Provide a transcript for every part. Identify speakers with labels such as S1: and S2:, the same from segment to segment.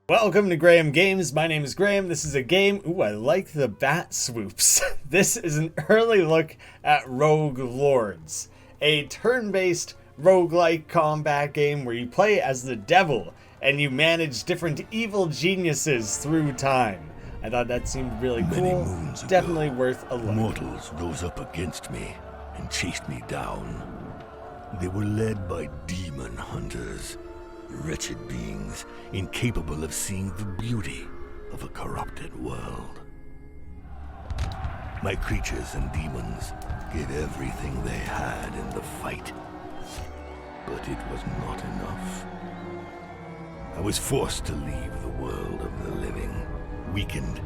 S1: Welcome to Graeme Games. My name is Graeme. This is a game. Ooh, I like the bat swoops. This is an early look at Rogue Lords, a turn-based roguelike combat game where you play as the devil and you manage different evil geniuses through time. I thought that seemed really cool. Definitely worth a look.
S2: Mortals rose up against me and chased me down. They were led by demon hunters. Wretched beings, incapable of seeing the beauty of a corrupted world. My creatures and demons gave everything they had in the fight, but it was not enough. I was forced to leave the world of the living. Weakened,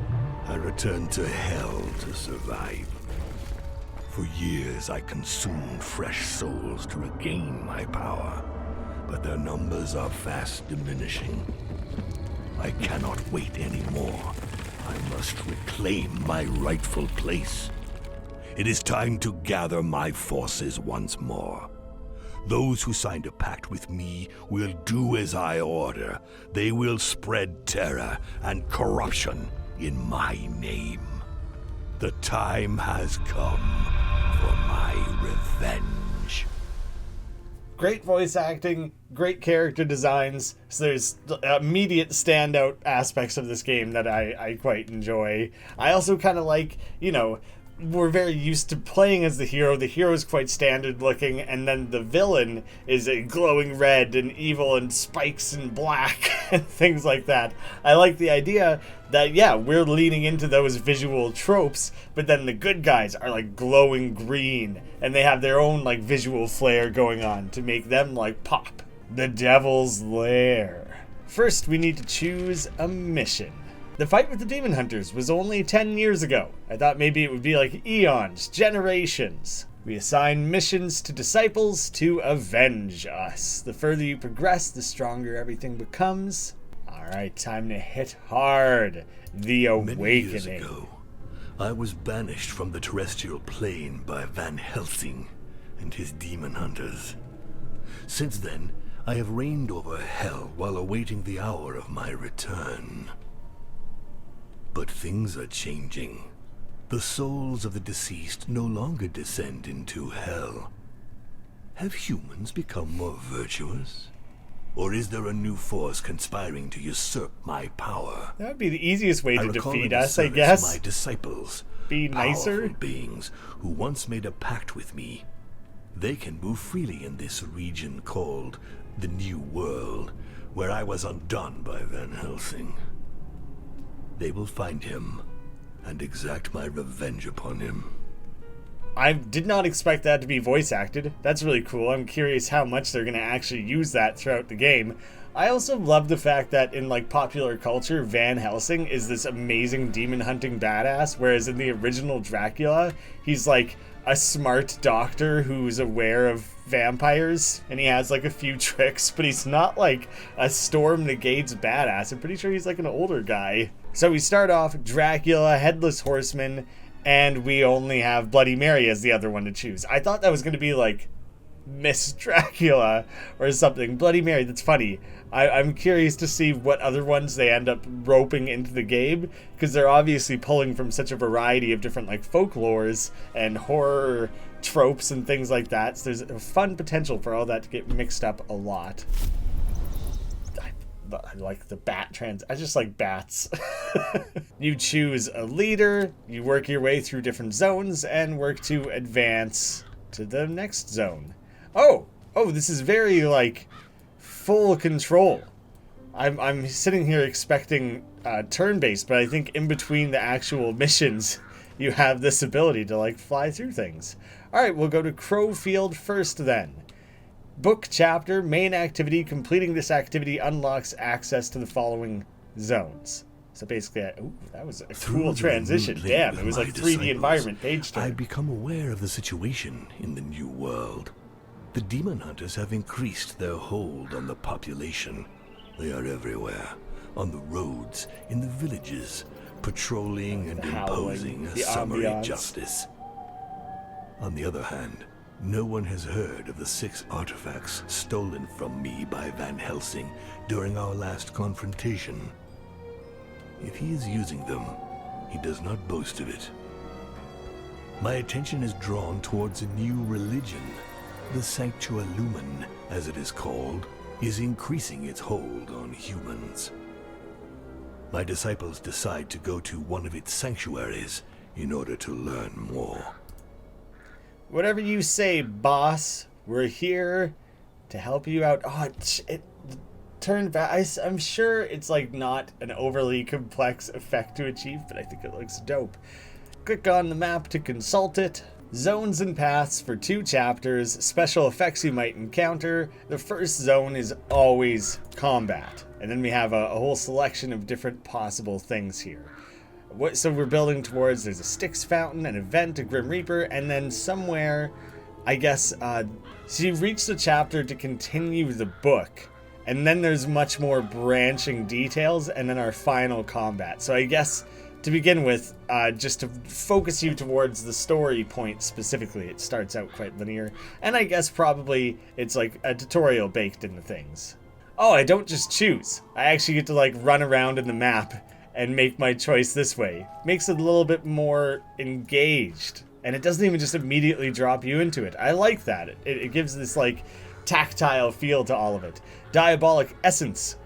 S2: I returned to hell to survive. For years I consumed fresh souls to regain my power. But their numbers are fast diminishing. I cannot wait anymore. I must reclaim my rightful place. It is time to gather my forces once more. Those who signed a pact with me will do as I order. They will spread terror and corruption in my name. The time has come for my revenge.
S1: Great voice acting, great character designs. So there's immediate standout aspects of this game that I quite enjoy. I also kind of like, we're very used to playing as the hero. The hero is quite standard looking, and then the villain is a glowing red and evil and spikes and black and things like that. I like the idea that, we're leaning into those visual tropes, but then the good guys are like glowing green, and they have their own like visual flair going on to make them like pop. The Devil's Lair. First, we need to choose a mission. The fight with the demon hunters was only 10 years ago. I thought maybe it would be like eons, generations. We assign missions to disciples to avenge us. The further you progress, the stronger everything becomes. Alright, time to hit hard. The Awakening.
S2: Many years ago, I was banished from the terrestrial plane by Van Helsing and his demon hunters. Since then, I have reigned over hell while awaiting the hour of my return. But things are changing. The souls of the deceased no longer descend into hell. Have humans become more virtuous? Or is there a new force conspiring to usurp my power?
S1: That would be the easiest way to defeat us, I guess.
S2: My disciples,
S1: be nicer.
S2: Powerful beings who once made a pact with me. They can move freely in this region called the New World, where I was undone by Van Helsing. They will find him and exact my revenge upon him.
S1: I did not expect that to be voice acted. That's really cool. I'm curious how much they're going to actually use that throughout the game. I also love the fact that in like popular culture, Van Helsing is this amazing demon hunting badass, whereas in the original Dracula, he's like a smart doctor who's aware of vampires, and he has like a few tricks, but he's not like a Storm Negates badass. I'm pretty sure he's like an older guy. So we start off Dracula, Headless Horseman, and we only have Bloody Mary as the other one to choose. I thought that was going to be like Miss Dracula or something. Bloody Mary, that's funny. I'm curious to see what other ones they end up roping into the game, because they're obviously pulling from such a variety of different like folklores and horror tropes and things like that. So there's a fun potential for all that to get mixed up a lot. I like the bat I just like bats. You choose a leader, you work your way through different zones, and work to advance to the next zone. Oh, this is very, like, full control. I'm sitting here expecting turn-based, but I think in between the actual missions, you have this ability to, like, fly through things. Alright, we'll go to Crowfield first, then. Book chapter, main activity. Completing this activity unlocks access to the following zones. So basically, that was a cool transition. Damn, it was like 3D environment page turn.
S2: I become aware of the situation in the New World. The demon hunters have increased their hold on the population. They are everywhere, on the roads, in the villages, patrolling and imposing a summary justice. On the other hand, no one has heard of the 6 artifacts stolen from me by Van Helsing during our last confrontation. If he is using them, he does not boast of it. My attention is drawn towards a new religion. The Sanctua Lumen, as it is called, is increasing its hold on humans. My disciples decide to go to one of its sanctuaries in order to learn more.
S1: Whatever you say, boss. We're here to help you out. Oh, it turned back. I'm sure it's like not an overly complex effect to achieve, but I think it looks dope. Click on the map to consult it. Zones and paths for 2 chapters. Special effects you might encounter. The first zone is always combat. And then we have a whole selection of different possible things here. So we're building towards, there's a Styx fountain, an event, a Grim Reaper, and then somewhere, I guess, so you reach the chapter to continue the book. And then there's much more branching details, and then our final combat. So I guess, to begin with, just to focus you towards the story point specifically, it starts out quite linear. And I guess probably it's like a tutorial baked into things. Oh, I don't just choose. I actually get to like run around in the map and make my choice this way. Makes it a little bit more engaged. And it doesn't even just immediately drop you into it. I like that. It gives this like tactile feel to all of it. Diabolic Essence.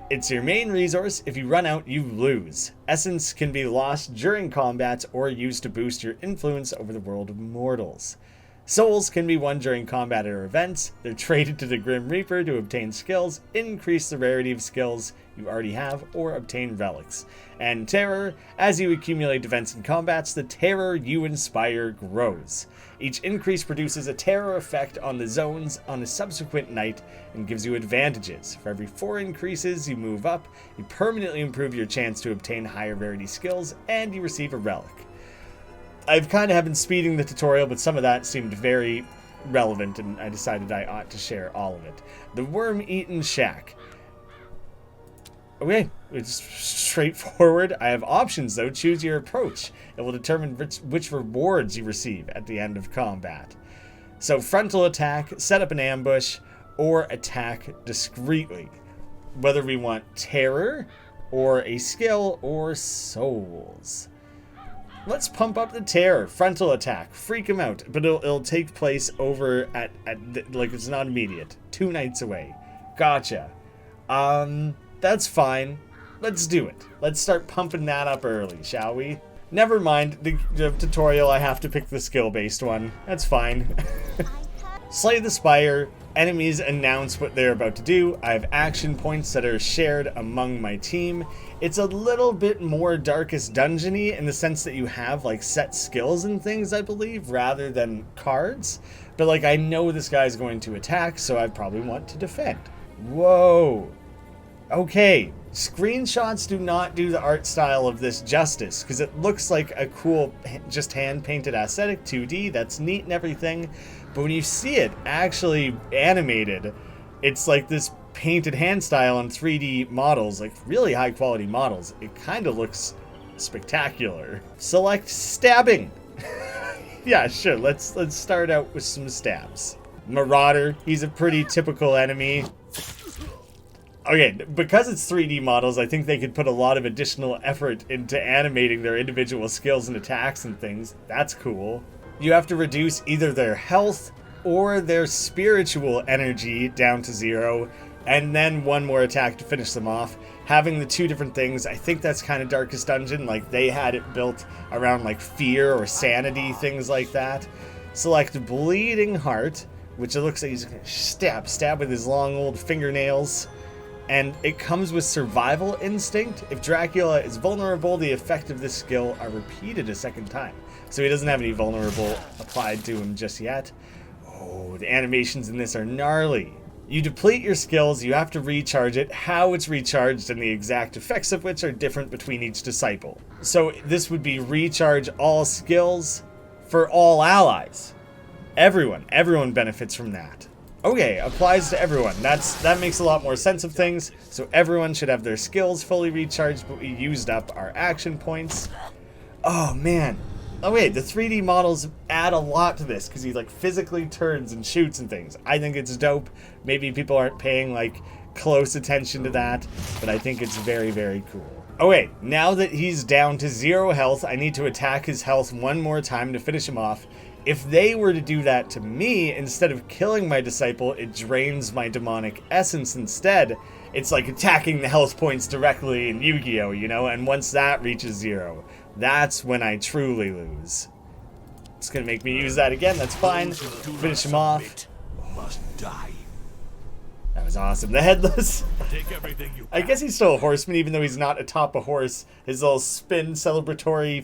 S1: It's your main resource. If you run out, you lose. Essence can be lost during combats or used to boost your influence over the world of mortals. Souls can be won during combat or events. They're traded to the Grim Reaper to obtain skills, increase the rarity of skills you already have, or obtain relics. And terror, as you accumulate defense in combats, the terror you inspire grows. Each increase produces a terror effect on the zones on a subsequent night and gives you advantages. For every 4 increases you move up, you permanently improve your chance to obtain higher rarity skills, and you receive a relic. I've kind of been speeding the tutorial, but some of that seemed very relevant, and I decided I ought to share all of it. The Worm-Eaten Shack. Okay, it's straightforward. I have options, though. Choose your approach. It will determine which rewards you receive at the end of combat. So, frontal attack, set up an ambush, or attack discreetly. Whether we want terror, or a skill, or souls. Let's pump up the terror. Frontal attack. Freak him out. But it'll take place over at like, it's not immediate. 2 nights away. Gotcha. That's fine. Let's do it. Let's start pumping that up early, shall we? Never mind the tutorial. I have to pick the skill-based one. That's fine. Slay the Spire. Enemies announce what they're about to do. I have action points that are shared among my team. It's a little bit more Darkest Dungeon-y in the sense that you have like set skills and things, I believe, rather than cards. But like I know this guy's going to attack, so I probably want to defend. Whoa. Okay. Screenshots do not do the art style of this justice, because it looks like a cool, just hand-painted aesthetic, 2D, that's neat and everything, but when you see it actually animated, it's like this painted hand style on 3D models, like really high-quality models. It kind of looks spectacular. Select stabbing. Yeah, sure, let's start out with some stabs. Marauder, he's a pretty typical enemy. Okay, because it's 3D models, I think they could put a lot of additional effort into animating their individual skills and attacks and things. That's cool. You have to reduce either their health or their spiritual energy down to 0, and then one more attack to finish them off. Having the 2 different things, I think that's kind of Darkest Dungeon. Like, they had it built around, like, fear or sanity, things like that. Select Bleeding Heart, which it looks like he's going to stab with his long old fingernails. And it comes with Survival Instinct. If Dracula is vulnerable, the effect of this skill are repeated a second time. So he doesn't have any vulnerable applied to him just yet. Oh, the animations in this are gnarly. You deplete your skills, you have to recharge it. How it's recharged and the exact effects of which are different between each disciple. So this would be recharge all skills for all allies. Everyone benefits from that. Okay, applies to everyone. That makes a lot more sense of things. So everyone should have their skills fully recharged, but we used up our action points. Oh, man. Oh, wait, the 3D models add a lot to this, because he, like, physically turns and shoots and things. I think it's dope. Maybe people aren't paying, like, close attention to that, but I think it's very, very cool. Oh wait, now that he's down to 0 health, I need to attack his health one more time to finish him off. If they were to do that to me, instead of killing my disciple, it drains my demonic essence instead. It's like attacking the health points directly in Yu-Gi-Oh, you know? And once that reaches 0, that's when I truly lose. It's gonna make me use that again, that's fine. Finish him off.
S2: Must die.
S1: That was awesome. The headless.
S2: Take everything you
S1: I guess he's still a horseman, even though he's not atop a horse. His little spin celebratory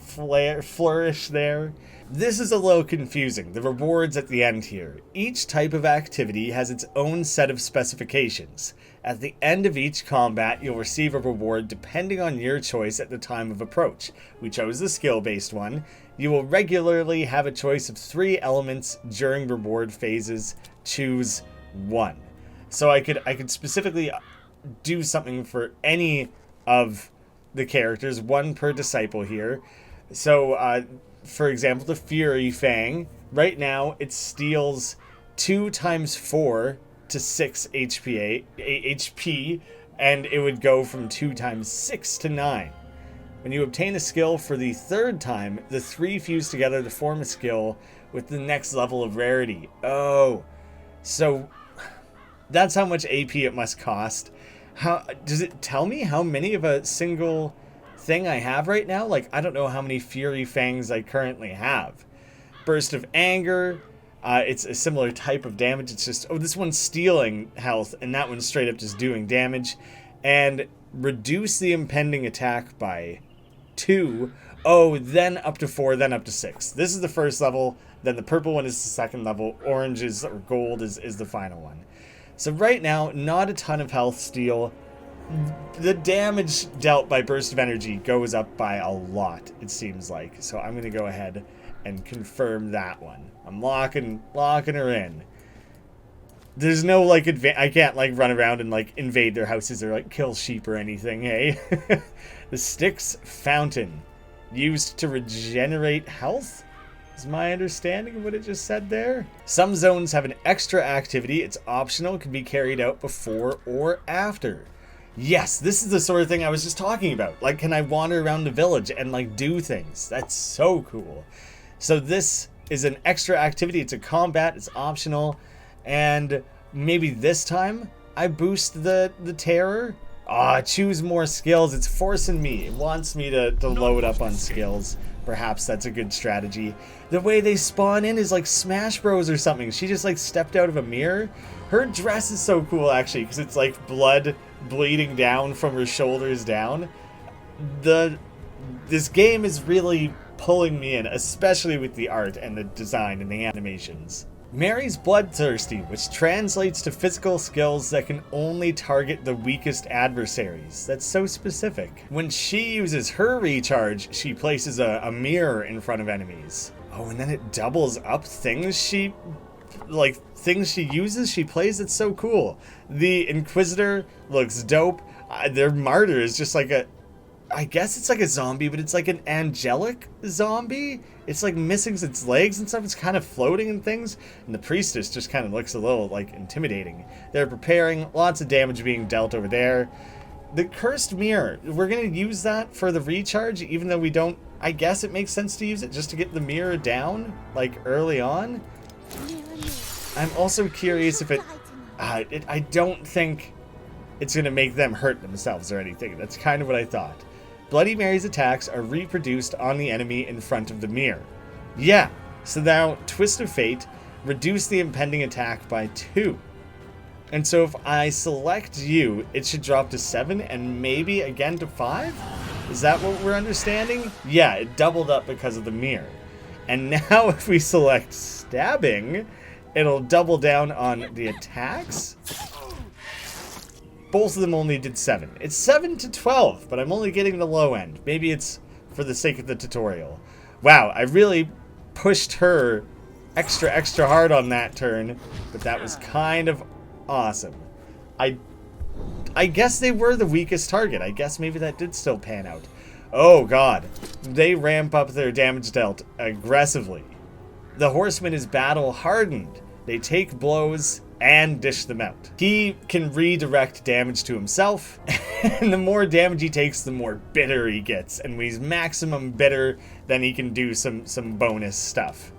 S1: flourish there. This is a little confusing, the rewards at the end here. Each type of activity has its own set of specifications. At the end of each combat, you'll receive a reward depending on your choice at the time of approach. We chose the skill-based one. You will regularly have a choice of 3 elements during reward phases. Choose one. So I could specifically do something for any of the characters, 1 per disciple here. So, for example, the Fury Fang, right now it steals 2 times 4 to 6 HP, and it would go from 2 times 6 to 9. When you obtain a skill for the 3rd time, the 3 fuse together to form a skill with the next level of rarity. Oh, so that's how much AP it must cost. How does it tell me how many of a single thing I have right now? Like, I don't know how many Fury Fangs I currently have. Burst of Anger. It's a similar type of damage. It's just, oh, this one's stealing health, and that one's straight up just doing damage. And reduce the impending attack by 2. Oh, then up to 4, then up to 6. This is the first level. Then the purple one is the second level. Orange is, or gold is the final one. So right now, not a ton of health steal. The damage dealt by Burst of Energy goes up by a lot, it seems like. So I'm going to go ahead and confirm that one. I'm locking her in. There's no, like, I can't, like, run around and, like, invade their houses or, like, kill sheep or anything, hey? The Styx Fountain. Used to regenerate health? Is my understanding of what it just said there. Some zones have an extra activity. It's optional. It can be carried out before or after. Yes, this is the sort of thing I was just talking about. Like, can I wander around the village and, like, do things? That's so cool. So this is an extra activity. It's a combat. It's optional. And maybe this time I boost the terror. Choose more skills. It's forcing me. It wants me to load up on skills. Perhaps that's a good strategy. The way they spawn in is like Smash Bros or something. She just like stepped out of a mirror. Her dress is so cool actually, because it's like blood bleeding down from her shoulders down. This game is really pulling me in, especially with the art and the design and the animations. Mary's Bloodthirsty, which translates to physical skills that can only target the weakest adversaries. That's so specific. When she uses her recharge, she places a mirror in front of enemies. Oh, and then it doubles up things she uses, she plays. It's so cool. The Inquisitor looks dope. Their martyr is just like I guess it's like a zombie, but it's like an angelic zombie. It's like missing its legs and stuff. It's kind of floating and things. And the priestess just kind of looks a little like intimidating. They're preparing, lots of damage being dealt over there. The cursed mirror, we're going to use that for the recharge, even though we don't, I guess it makes sense to use it just to get the mirror down, like early on. I'm also curious if I don't think it's going to make them hurt themselves or anything. That's kind of what I thought. Bloody Mary's attacks are reproduced on the enemy in front of the mirror. Yeah, so now Twist of Fate, reduce the impending attack by 2. And so if I select you, it should drop to 7 and maybe again to 5? Is that what we're understanding? Yeah, it doubled up because of the mirror. And now if we select Stabbing, it'll double down on the attacks. Both of them only did 7. It's 7 to 12, but I'm only getting the low end. Maybe it's for the sake of the tutorial. Wow, I really pushed her extra hard on that turn, but that was kind of awesome. I guess they were the weakest target. I guess maybe that did still pan out. Oh god, they ramp up their damage dealt aggressively. The horseman is battle hardened. They take blows and dish them out. He can redirect damage to himself, and the more damage he takes, the more bitter he gets. And when he's maximum bitter, then he can do some bonus stuff.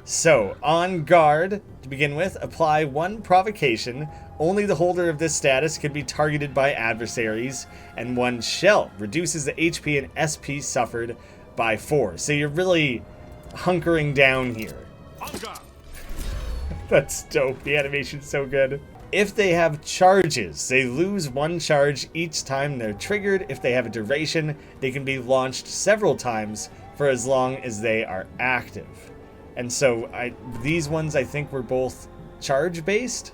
S1: So, on guard, to begin with, apply 1 provocation. Only the holder of this status can be targeted by adversaries, and 1 shell reduces the HP and SP suffered by 4. So you're really hunkering down here. That's dope. The animation's so good. If they have charges, they lose 1 charge each time they're triggered. If they have a duration, they can be launched several times for as long as they are active. And so these ones I think were both charge-based.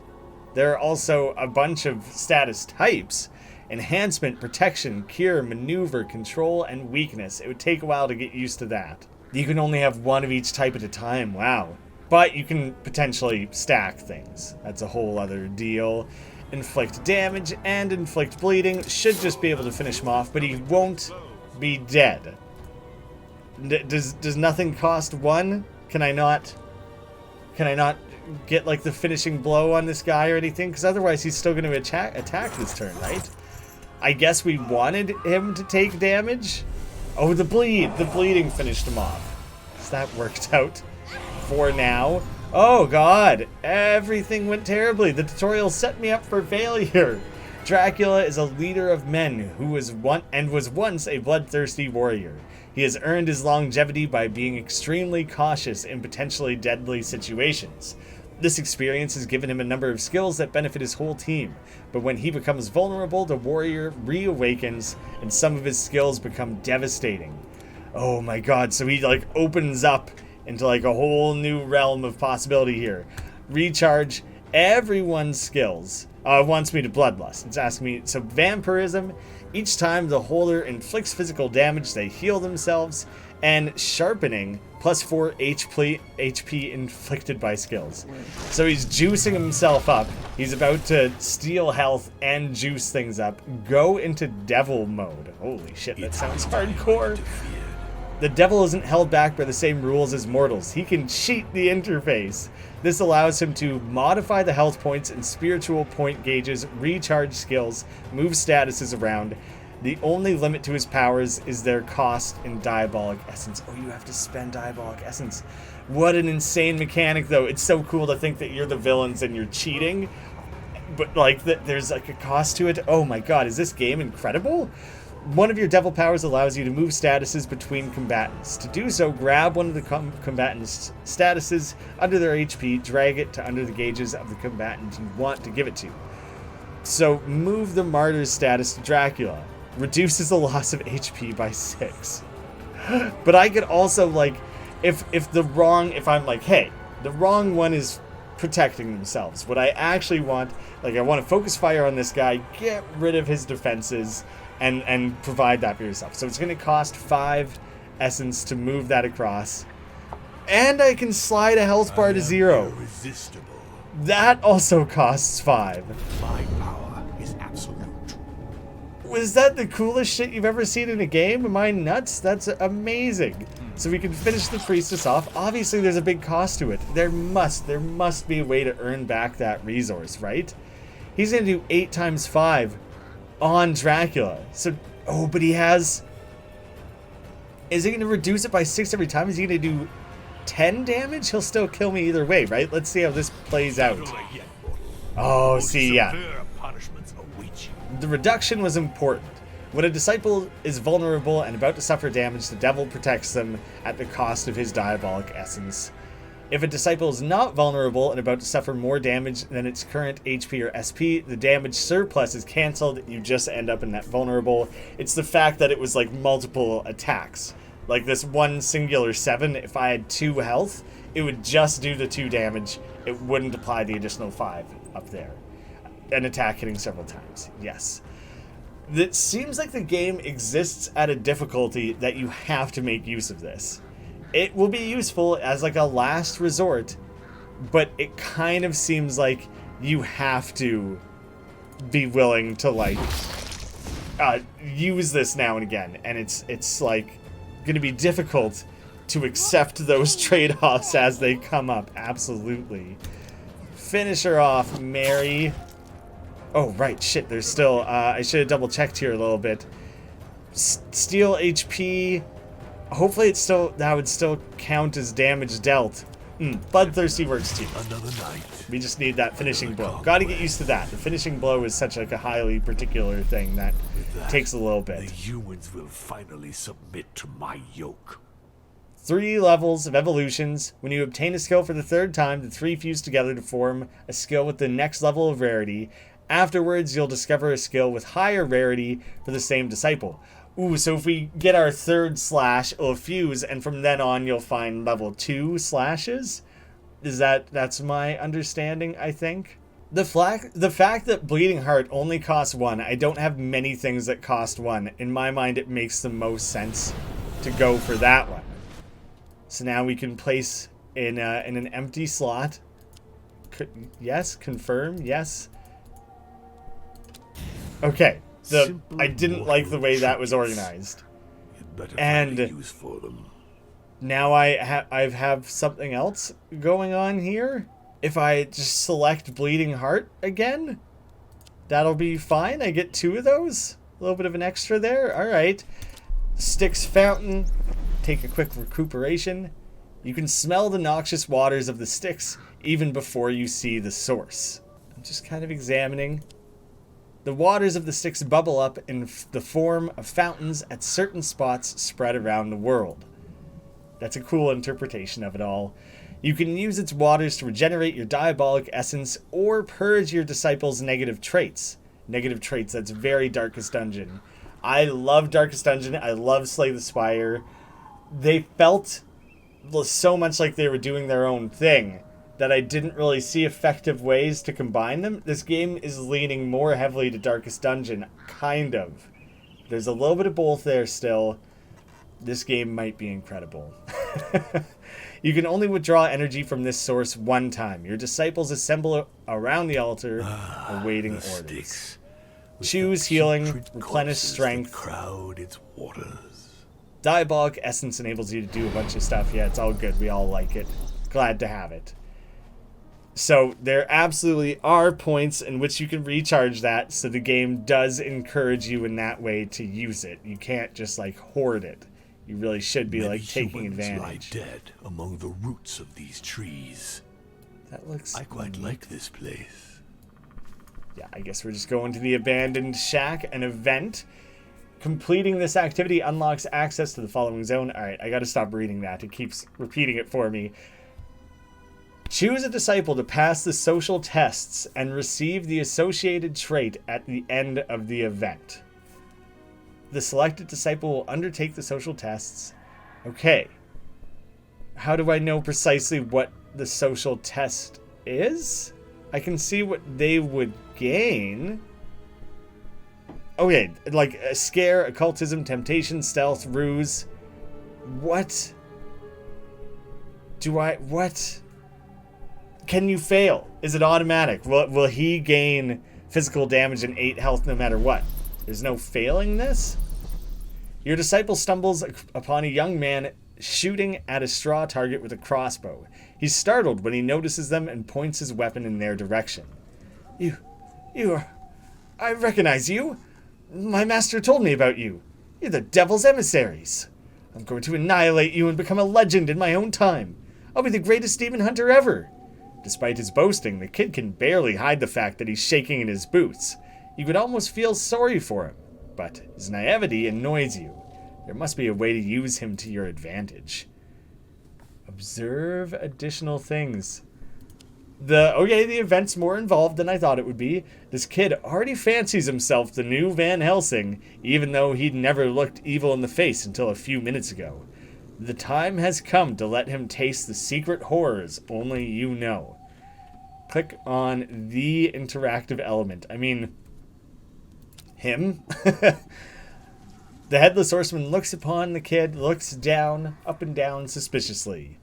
S1: There are also a bunch of status types: enhancement, protection, cure, maneuver, control, and weakness. It would take a while to get used to that. You can only have 1 of each type at a time. Wow. But you can potentially stack things. That's a whole other deal. Inflict damage and inflict bleeding. Should just be able to finish him off, but he won't be dead. Does nothing cost 1? Can I not get like the finishing blow on this guy or anything? Because otherwise he's still going to attack this turn, right? I guess we wanted him to take damage. Oh, the bleeding finished him off. So that worked out for now. Oh god, everything went terribly. The tutorial set me up for failure. Dracula is a leader of men who was once a bloodthirsty warrior. He has earned his longevity by being extremely cautious in potentially deadly situations. This experience has given him a number of skills that benefit his whole team, but when he becomes vulnerable, the warrior reawakens and some of his skills become devastating. Oh my god, so he like opens up into like a whole new realm of possibility here. Recharge everyone's skills. It wants me to bloodlust. It's asking me, so vampirism, each time the holder inflicts physical damage, they heal themselves, and sharpening, plus 4 HP inflicted by skills. So he's juicing himself up. He's about to steal health and juice things up. Go into devil mode. Holy shit, that sounds hardcore. The devil isn't held back by the same rules as mortals. He can cheat the interface. This allows him to modify the health points and spiritual point gauges, recharge skills, move statuses around. The only limit to his powers is their cost in diabolic essence. Oh, you have to spend diabolic essence. What an insane mechanic, though. It's so cool to think that you're the villains and you're cheating, but like that there's like a cost to it. Oh my god, is this game incredible? One of your devil powers allows you to move statuses between combatants. To do so, grab one of the combatants' statuses under their HP, drag it to under the gauges of the combatant you want to give it to. So, move the martyr's status to Dracula. Reduces the loss of HP by 6. But I could also, like, if I'm like, hey, the wrong one is protecting themselves. What I actually want, like, I want to focus fire on this guy, get rid of his defenses, and provide that for yourself. So it's going to cost 5 essence to move that across. And I can slide a health bar to 0.
S2: Irresistible.
S1: That also costs 5.
S2: My power is absolute.
S1: Was that the coolest shit you've ever seen in a game? Am I nuts? That's amazing. So we can finish the priestess off. Obviously there's a big cost to it. There must be a way to earn back that resource, right? He's going to do 8 times 5 on Dracula. So, oh, but he has... Is he going to reduce it by 6 every time? Is he going to do 10 damage? He'll still kill me either way, right? Let's see how this plays out. Oh, see, yeah. The reduction was important. When a disciple is vulnerable and about to suffer damage, the devil protects them at the cost of his diabolic essence. If a disciple is not vulnerable and about to suffer more damage than its current HP or SP, the damage surplus is cancelled. You just end up in that vulnerable. It's the fact that it was like multiple attacks. Like this one singular 7, if I had 2 health, it would just do the 2 damage. It wouldn't apply the additional 5 up there. An attack hitting several times. Yes. It seems like the game exists at a difficulty that you have to make use of this. It will be useful as like a last resort, but it kind of seems like you have to be willing to like use this now and again, and it's like going to be difficult to accept those trade-offs as they come up. Absolutely. Finish her off, Mary. Oh, right. Shit, there's still... I should have double-checked here a little bit. Steal HP. Hopefully it's still... That would still count as damage dealt. Bloodthirsty works too.
S2: Another night.
S1: We just need that finishing blow. Gotta get used to that. The finishing blow is such like a highly particular thing that takes a little bit.
S2: The humans will finally submit to my yoke.
S1: 3 levels of evolutions. When you obtain a skill for the 3rd time, the 3 fuse together to form a skill with the next level of rarity. Afterwards, you'll discover a skill with higher rarity for the same disciple. Ooh, so if we get our 3rd slash, it'll fuse, and from then on, you'll find level 2 slashes. That's my understanding, I think. The fact that Bleeding Heart only costs 1, I don't have many things that cost 1. In my mind, it makes the most sense to go for that one. So now we can place in an empty slot. Yes, confirm, yes. Okay. I didn't like the way that was organized. And
S2: use for them.
S1: Now I have something else going on here. If I just select Bleeding Heart again, that'll be fine. I get 2 of those. A little bit of an extra there. All right. Styx Fountain. Take a quick recuperation. You can smell the noxious waters of the Styx even before you see the source. I'm just kind of examining. The waters of the Styx bubble up in the form of fountains at certain spots spread around the world. That's a cool interpretation of it all. You can use its waters to regenerate your diabolic essence or purge your disciples' negative traits. Negative traits, that's very Darkest Dungeon. I love Darkest Dungeon. I love Slay the Spire. They felt so much like they were doing their own thing that I didn't really see effective ways to combine them. This game is leaning more heavily to Darkest Dungeon, kind of. There's a little bit of both there still. This game might be incredible. You can only withdraw energy from this source 1 time. Your disciples assemble around the altar, awaiting orders.
S2: Styx,
S1: Choose healing, replenish strength.
S2: Crowd its waters.
S1: Diabolic Essence enables you to do a bunch of stuff. Yeah, it's all good. We all like it. Glad to have it. So there absolutely are points in which you can recharge that, so the game does encourage you in that way to use it. You can't just like hoard it. You really should be like taking advantage.
S2: Lie dead among the roots of these trees.
S1: That looks
S2: I quite like this place.
S1: Yeah, I guess we're just going to the Abandoned Shack, an event. Completing this activity unlocks access to the following zone. Alright, I gotta stop reading that. It keeps repeating it for me. Choose a disciple to pass the social tests and receive the associated trait at the end of the event. The selected disciple will undertake the social tests. Okay. How do I know precisely what the social test is? I can see what they would gain. Okay, like a scare, occultism, temptation, stealth, ruse. What? What? Can you fail? Is it automatic? Will he gain physical damage and 8 health no matter what? There's no failing this? Your disciple stumbles upon a young man shooting at a straw target with a crossbow. He's startled when he notices them and points his weapon in their direction. You are... I recognize you. My master told me about you. You're the devil's emissaries. I'm going to annihilate you and become a legend in my own time. I'll be the greatest demon hunter ever. Despite his boasting, the kid can barely hide the fact that he's shaking in his boots. You could almost feel sorry for him, but his naivety annoys you. There must be a way to use him to your advantage. Observe additional things. The event's more involved than I thought it would be. This kid already fancies himself the new Van Helsing, even though he'd never looked evil in the face until a few minutes ago. The time has come to let him taste the secret horrors only you know. Click on the interactive element. I mean, him? The Headless Horseman looks upon the kid, looks down, up and down suspiciously.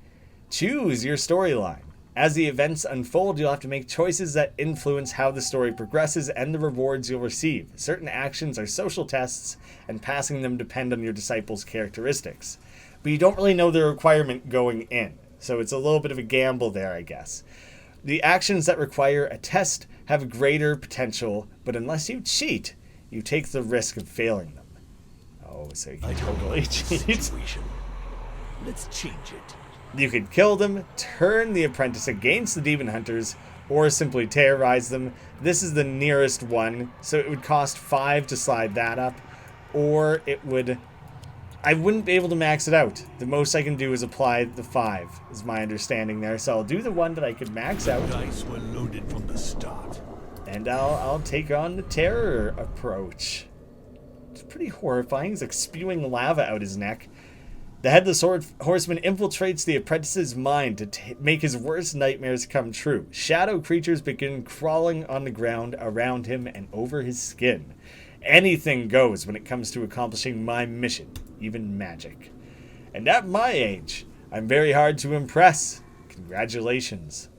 S1: Choose your storyline. As the events unfold, you'll have to make choices that influence how the story progresses and the rewards you'll receive. Certain actions are social tests, and passing them depend on your disciple's characteristics. But you don't really know the requirement going in, so it's a little bit of a gamble there, I guess. The actions that require a test have greater potential, but unless you cheat, you take the risk of failing them. Oh, so you can totally cheat.
S2: Situation. Let's change it.
S1: You could kill them, turn the apprentice against the demon hunters, or simply terrorize them. This is the nearest one, so it would cost 5 to slide that up, or it would... I wouldn't be able to max it out. The most I can do is apply the 5, is my understanding there. So I'll do the one that I could max out.
S2: Dice were loaded from the start.
S1: And I'll take on the terror approach. It's pretty horrifying. He's like spewing lava out his neck. The Headless Horseman infiltrates the apprentice's mind to make his worst nightmares come true. Shadow creatures begin crawling on the ground around him and over his skin. Anything goes when it comes to accomplishing my mission, even magic. And at my age, I'm very hard to impress. Congratulations.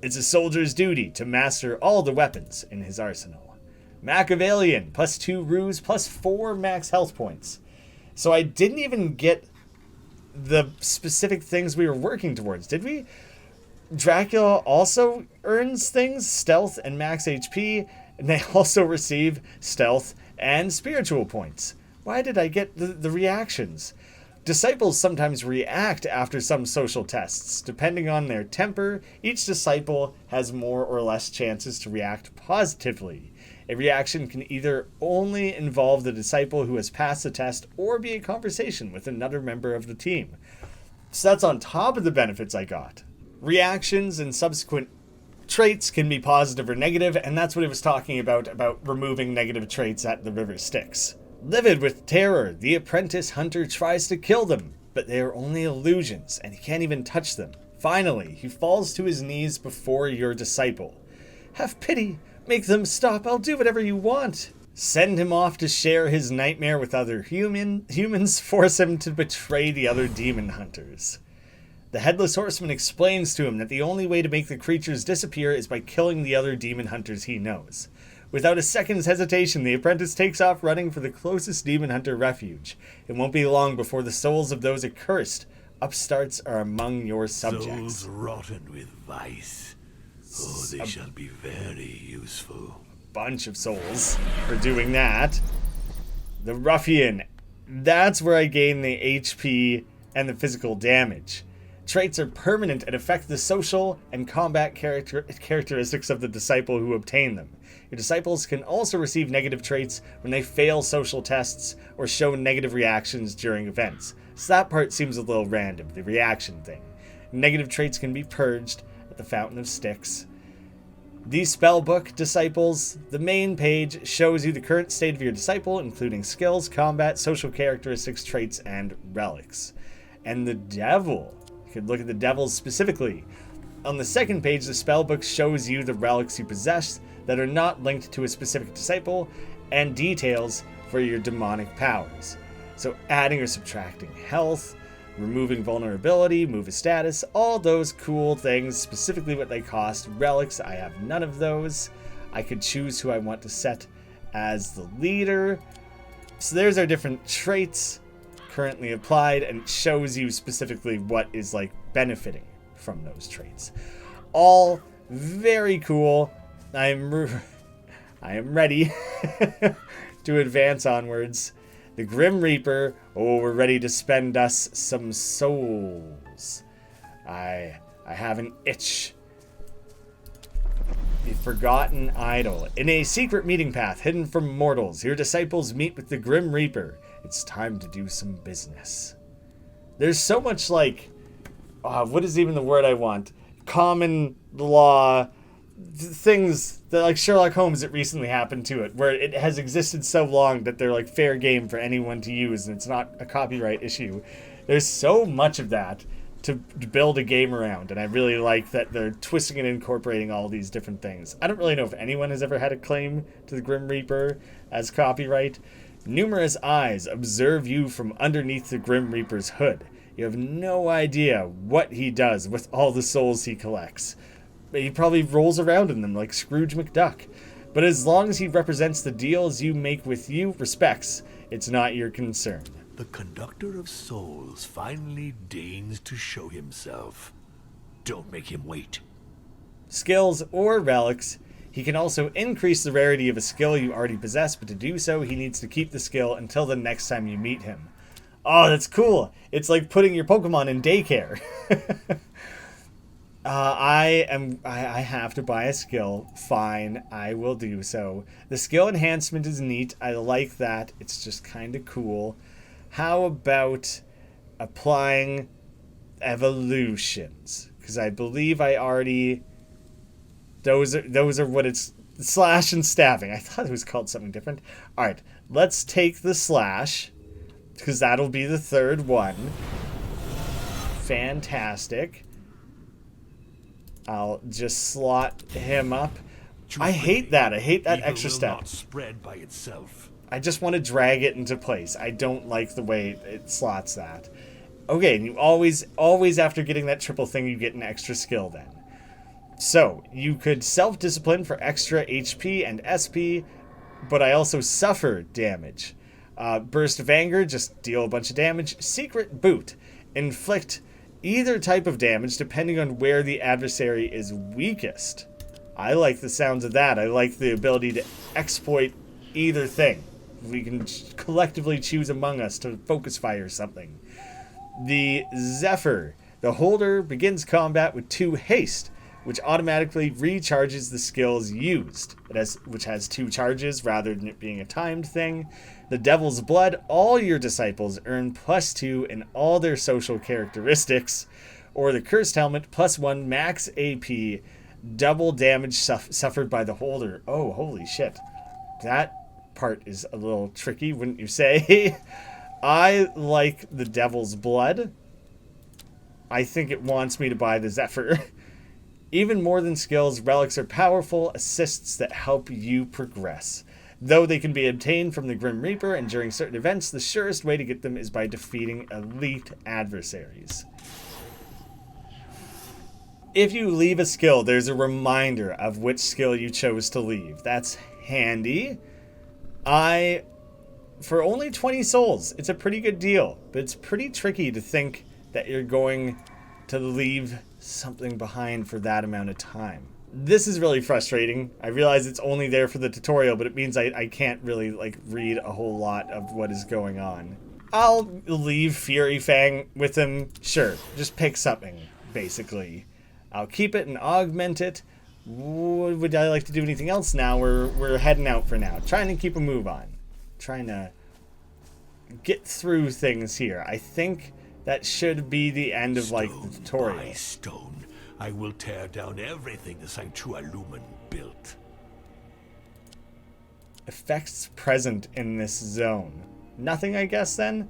S1: It's a soldier's duty to master all the weapons in his arsenal. Machiavellian, +2 ruse, +4 max health points. So I didn't even get the specific things we were working towards, did we? Dracula also earns things, stealth and max HP, and they also receive stealth and spiritual points. Why did I get the reactions? Disciples sometimes react after some social tests. Depending on their temper, each disciple has more or less chances to react positively. A reaction can either only involve the disciple who has passed the test or be a conversation with another member of the team. So that's on top of the benefits I got. Reactions and subsequent traits can be positive or negative, and that's what it was talking about removing negative traits at the river Styx. Livid with terror, the apprentice hunter tries to kill them, but they are only illusions, and he can't even touch them. Finally, he falls to his knees before your disciple. Have pity. Make them stop. I'll do whatever you want. Send him off to share his nightmare with other humans. Force him to betray the other demon hunters. The Headless Horseman explains to him that the only way to make the creatures disappear is by killing the other demon hunters he knows. Without a second's hesitation, the apprentice takes off running for the closest demon hunter refuge. It won't be long before the souls of those accursed upstarts are among your subjects.
S2: Souls rotten with vice. Oh, they shall be very useful.
S1: Bunch of souls for doing that. The Ruffian. That's where I gain the HP and the physical damage. Traits are permanent and affect the social and combat characteristics of the disciple who obtain them. Your disciples can also receive negative traits when they fail social tests or show negative reactions during events. So that part seems a little random, the reaction thing. Negative traits can be purged at the Fountain of Styx. The spellbook disciples, the main page shows you the current state of your disciple, including skills, combat, social characteristics, traits, and relics. And the devil, you could look at the devils specifically. On the second page, the spellbook shows you the relics you possess that are not linked to a specific disciple, and details for your demonic powers. So adding or subtracting health, removing vulnerability, move a status, all those cool things, specifically what they cost. Relics, I have none of those. I could choose who I want to set as the leader. So there's our different traits currently applied, and it shows you specifically what is like benefiting from those traits. All very cool. I am ready to advance onwards. The Grim Reaper, oh, we're ready to spend us some souls. I have an itch. The Forgotten Idol. In a secret meeting path hidden from mortals, your disciples meet with the Grim Reaper. It's time to do some business. There's so much like, what is even the word I want? Common law things that, like Sherlock Holmes, it recently happened to it, where it has existed so long that they're like fair game for anyone to use, and it's not a copyright issue. There's so much of that to build a game around, and I really like that they're twisting and incorporating all these different things. I don't really know if anyone has ever had a claim to the Grim Reaper as copyright. Numerous eyes observe you from underneath the Grim Reaper's hood. You have no idea what he does with all the souls he collects. He probably rolls around in them like Scrooge McDuck. But as long as he represents the deals you make with you, respects, it's not your concern.
S2: The conductor of souls finally deigns to show himself. Don't make him wait.
S1: skills, or relics. He can also increase the rarity of a skill you already possess, but to do so, he needs to keep the skill until the next time you meet him. Oh, that's cool. It's like putting your Pokemon in daycare. I have to buy a skill. Fine, I will do so. The skill enhancement is neat. I like that. It's just kind of cool. How about applying evolutions? Because I believe I already... Those are what it's... Slash and stabbing. I thought it was called something different. Alright, let's take the slash, because that'll be the third one. Fantastic. I'll just slot him up. I hate that. I hate that extra step.
S2: Not spread by itself.
S1: I just want to drag it into place. I don't like the way it slots that. Okay, and you always after getting that triple thing, you get an extra skill then. So, you could self-discipline for extra HP and SP, but I also suffer damage. Burst of Anger, just deal a bunch of damage. Secret Boot, inflict either type of damage depending on where the adversary is weakest. I like the sounds of that. I like the ability to exploit either thing. We can collectively choose among us to focus fire something. The Zephyr. The holder begins combat with 2 haste, which automatically recharges the skills used, which has 2 charges rather than it being a timed thing. The Devil's Blood, all your disciples earn +2 in all their social characteristics. Or the Cursed Helmet, +1 max AP, double damage suffered by the holder. Oh, holy shit. That part is a little tricky, wouldn't you say? I like the Devil's Blood. I think it wants me to buy the Zephyr. Even more than skills, relics are powerful assists that help you progress. Though they can be obtained from the Grim Reaper, and during certain events, the surest way to get them is by defeating elite adversaries. If you leave a skill, there's a reminder of which skill you chose to leave. That's handy. For only 20 souls, it's a pretty good deal, but it's pretty tricky to think that you're going to leave something behind for that amount of time. This is really frustrating. I realize it's only there for the tutorial, but it means I can't really read a whole lot of what is going on. I'll leave Fury Fang with him. Sure, just pick something, basically. I'll keep it and augment it. Would I like to do anything else now? We're heading out for now. Trying to keep a move on. Trying to get through things here. I think that should be the end of the tutorial.
S2: By stone, I will tear down everything the Sanctualumen built.
S1: Effects present in this zone. Nothing, I guess, then?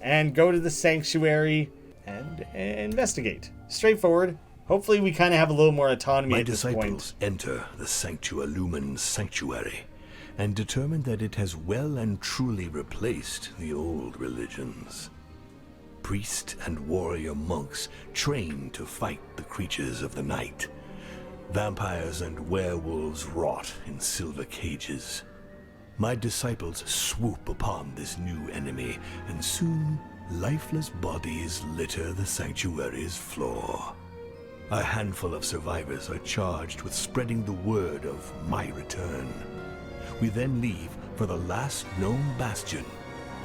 S1: And go to the sanctuary and investigate. Straightforward. Hopefully we kind of have a little more autonomy at this point. My
S2: disciples enter the Sanctualumen sanctuary and determine that it has well and truly replaced the old religions. Priest and warrior monks trained to fight the creatures of the night. Vampires and werewolves rot in silver cages. My disciples swoop upon this new enemy, and soon lifeless bodies litter the sanctuary's floor. A handful of survivors are charged with spreading the word of my return. We then leave for the last known bastion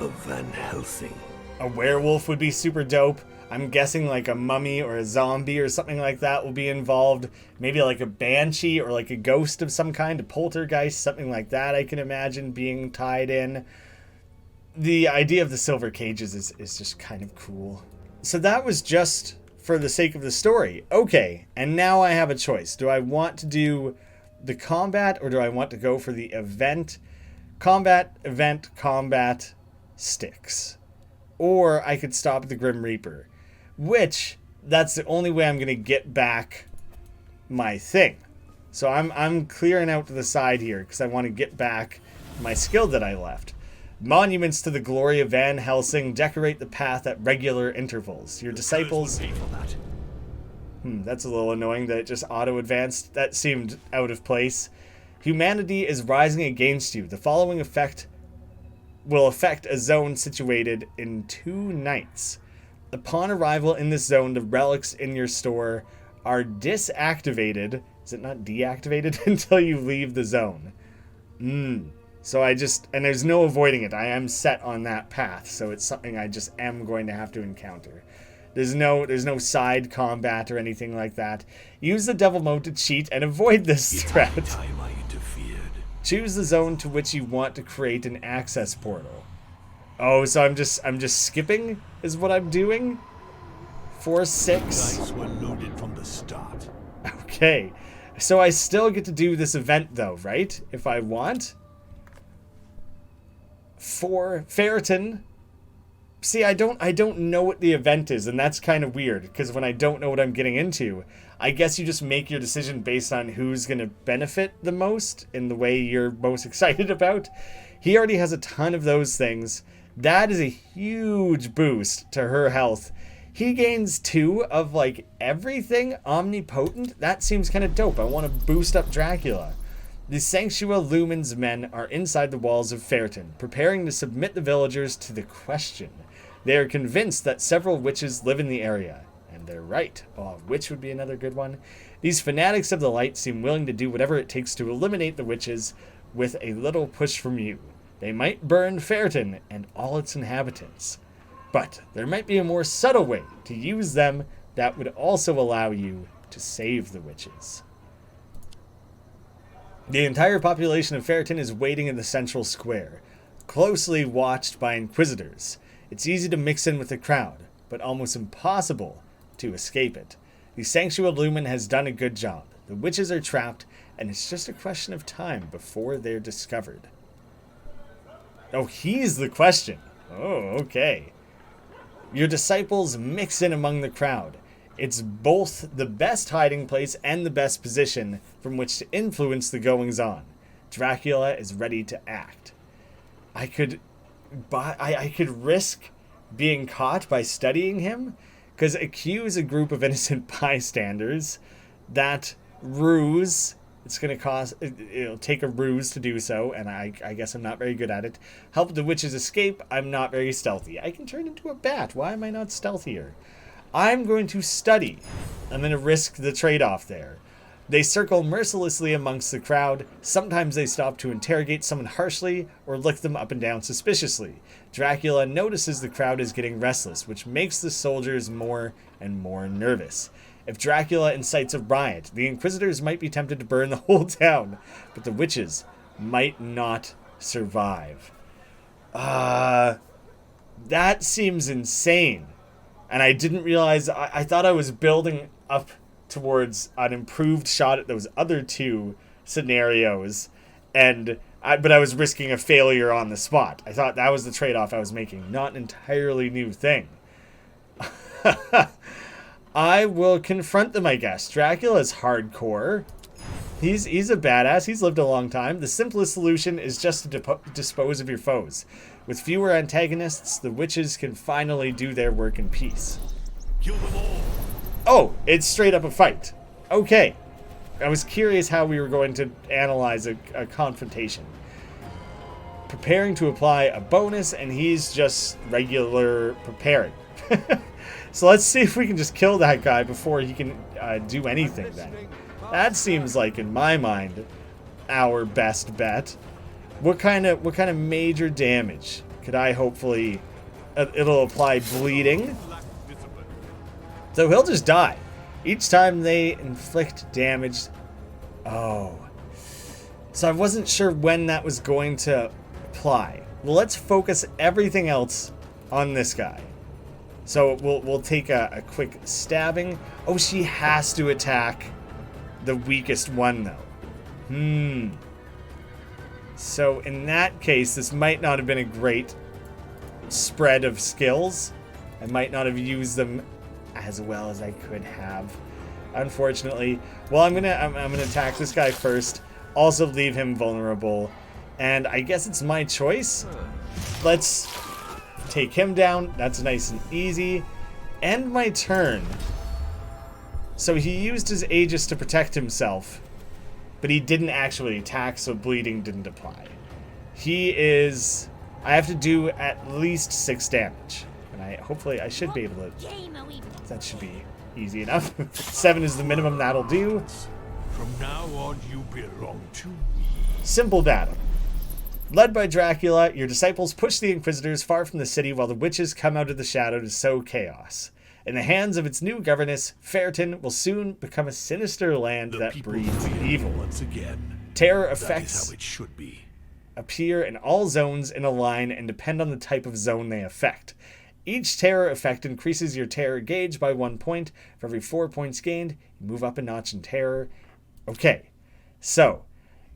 S2: of Van Helsing.
S1: A werewolf would be super dope. I'm guessing a mummy or a zombie or something like that will be involved. Maybe a banshee or a ghost of some kind, a poltergeist, something like that I can imagine being tied in. The idea of the silver cages is just kind of cool. So that was just for the sake of the story. Okay, and now I have a choice. Do I want to do the combat or do I want to go for the event? Combat, event, combat, Styx. Or I could stop at the Grim Reaper, which that's the only way I'm going to get back my thing. So I'm clearing out to the side here because I want to get back my skill that I left. Monuments to the glory of Van Helsing decorate the path at regular intervals. Your disciples... That's a little annoying that it just auto-advanced. That seemed out of place. Humanity is rising against you. The following effect will affect a zone situated in 2 nights. Upon arrival in this zone, the relics in your store are disactivated Is it not deactivated until you leave the zone? So I just, and there's no avoiding it. I am set on that path, so it's something I just am going to have to encounter. There's no side combat or anything like that. Use the devil mode to cheat and avoid this threat.
S2: Time I interfered.
S1: Choose the zone to which you want to create an access portal. Oh, so I'm just skipping is what I'm doing? 4, 6.
S2: Dice were loaded from the start.
S1: Okay. So I still get to do this event though, right? If I want. 4 Ferritin. See, I don't know what the event is, and that's kind of weird, because when I don't know what I'm getting into, I guess you just make your decision based on who's going to benefit the most in the way you're most excited about. He already has a ton of those things. That is a huge boost to her health. He gains 2 of, like, everything omnipotent. That seems kind of dope. I want to boost up Dracula. The Sanctua Lumen's men are inside the walls of Ferritin, preparing to submit the villagers to the question. They are convinced that several witches live in the area. And they're right. Oh, witch would be another good one. These fanatics of the light seem willing to do whatever it takes to eliminate the witches with a little push from you. They might burn Ferritin and all its inhabitants. But there might be a more subtle way to use them that would also allow you to save the witches. The entire population of Ferritin is waiting in the central square, closely watched by inquisitors. It's easy to mix in with the crowd, but almost impossible to escape it. The Sanctua Lumen has done a good job. The witches are trapped, and it's just a question of time before they're discovered. Oh, he's the question. Oh, okay. Your disciples mix in among the crowd. It's both the best hiding place and the best position from which to influence the goings-on. Dracula is ready to act. I could risk being caught by studying him, because accuse a group of innocent bystanders. That ruse, it's going to cost, it'll take a ruse to do so, and I guess I'm not very good at it. Help the witches escape, I'm not very stealthy. I can turn into a bat, why am I not stealthier? I'm going to study. I'm going to risk the trade-off there. They circle mercilessly amongst the crowd. Sometimes they stop to interrogate someone harshly or look them up and down suspiciously. Dracula notices the crowd is getting restless, which makes the soldiers more and more nervous. If Dracula incites a riot, the Inquisitors might be tempted to burn the whole town, but the witches might not survive. That seems insane. And I didn't realize, I thought I was building up towards an improved shot at those other 2 scenarios, but I was risking a failure on the spot. I thought that was the trade-off I was making, not an entirely new thing. I will confront them, I guess. Dracula's hardcore. He's a badass. He's lived a long time. The simplest solution is just to dispose of your foes. With fewer antagonists, the witches can finally do their work in peace.
S2: Kill them all.
S1: Oh, it's straight up a fight. Okay. I was curious how we were going to analyze a confrontation. Preparing to apply a bonus, and he's just regular preparing. So let's see if we can just kill that guy before he can do anything then. That seems like, in my mind, our best bet. What kind of major damage could I hopefully... it'll apply bleeding. So he'll just die. Each time they inflict damage... Oh. So I wasn't sure when that was going to apply. Well, let's focus everything else on this guy. So we'll take a quick stabbing. Oh, she has to attack the weakest one, though. So in that case, this might not have been a great spread of skills. I might not have used them as well as I could have, unfortunately. Well, I'm gonna attack this guy first. Also leave him vulnerable, and I guess it's my choice. Let's take him down. That's nice and easy. End my turn. So he used his Aegis to protect himself, but he didn't actually attack, so bleeding didn't apply. I have to do at least 6 damage. And hopefully I should be able to... That should be easy enough. 7 is the minimum that'll do.
S2: From now on, you belong to me.
S1: Simple battle. Led by Dracula, your disciples push the Inquisitors far from the city while the witches come out of the shadow to sow chaos. In the hands of its new governess, Fairton will soon become a sinister land that breeds evil.
S2: Once again.
S1: Terror
S2: That is
S1: effects
S2: how it should be.
S1: appear in all zones in a line and depend on the type of zone they affect. Each terror effect increases your terror gauge by 1 point. For every 4 points gained, you move up a notch in terror. Okay, so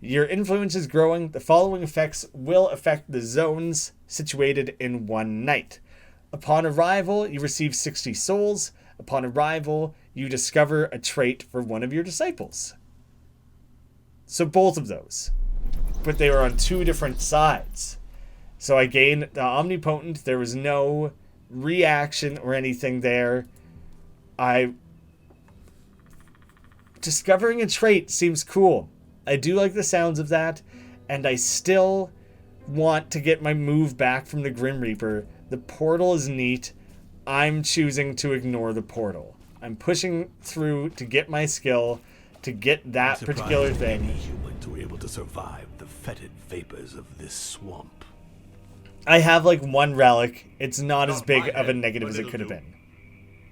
S1: your influence is growing. The following effects will affect the zones situated in one night. Upon arrival, you receive 60 souls. Upon arrival, you discover a trait for one of your disciples. So both of those. But they were on two different sides. So I gained the Omnipotent. There was no reaction or anything there. Discovering a trait seems cool. I do like the sounds of that, and I still want to get my move back from the Grim Reaper. The portal is neat. I'm choosing to ignore the portal. I'm pushing through to get my skill, to get that particular thing.
S2: Any human to be able to survive the fetid vapors of this swamp.
S1: I have like one relic. It's not as big of a negative as it could have been.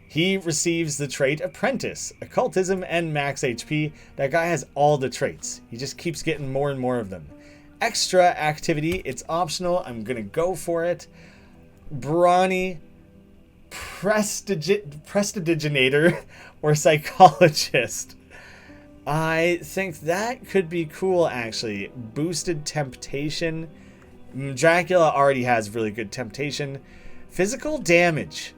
S1: He receives the trait Apprentice, Occultism, and Max HP. That guy has all the traits. He just keeps getting more and more of them. Extra activity, it's optional. I'm going to go for it. Brawny, Prestidiginator, or Psychologist. I think that could be cool, actually. Boosted Temptation. Dracula already has really good Temptation. Physical damage.